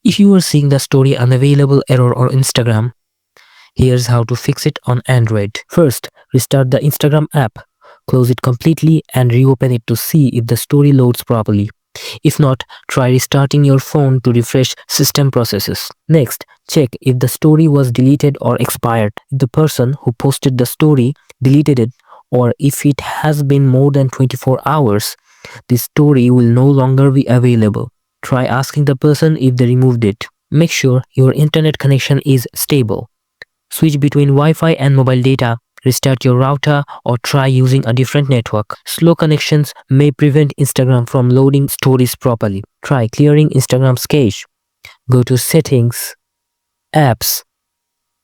If you are seeing the story unavailable error on Instagram, here's how to fix it on Android. First, restart the Instagram app. Close it completely and reopen it to see if the story loads properly. If not, try restarting your phone to refresh system processes. Next, check if the story was deleted or expired. If the person who posted the story deleted it, or if it has been more than 24 hours, this story will no longer be available. Try asking the person if they removed it. Make sure your internet connection is stable. Switch between Wi-Fi and mobile data. Restart your router or try using a different network. Slow connections may prevent Instagram from loading stories properly. Try clearing Instagram's cache. Go to Settings, Apps,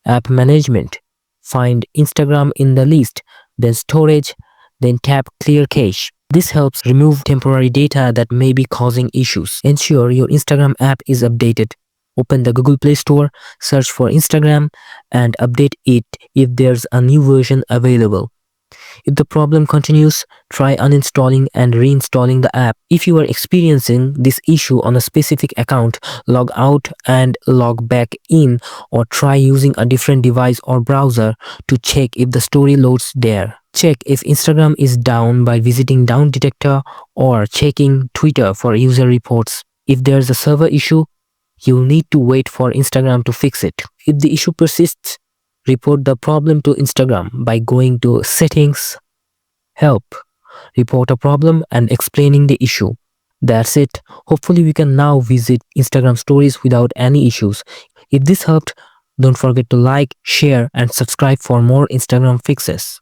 App Management. Find Instagram in the list, then Storage, then tap Clear Cache. This helps remove temporary data that may be causing issues. Ensure your Instagram app is updated. Open the Google Play Store, search for Instagram, and update it if there's a new version available. If the problem continues, try uninstalling and reinstalling the app. If you are experiencing this issue on a specific account, log out and log back in, or try using a different device or browser to check if the story loads there. Check if Instagram is down by visiting Down Detector or checking Twitter for user reports. If there's a server issue, you'll need to wait for Instagram to fix it. If the issue persists, report the problem to Instagram by going to Settings, Help, Report a problem, and explaining the issue. That's it. Hopefully we can now visit Instagram stories without any issues. If this helped, don't forget to like, share, and subscribe for more Instagram fixes.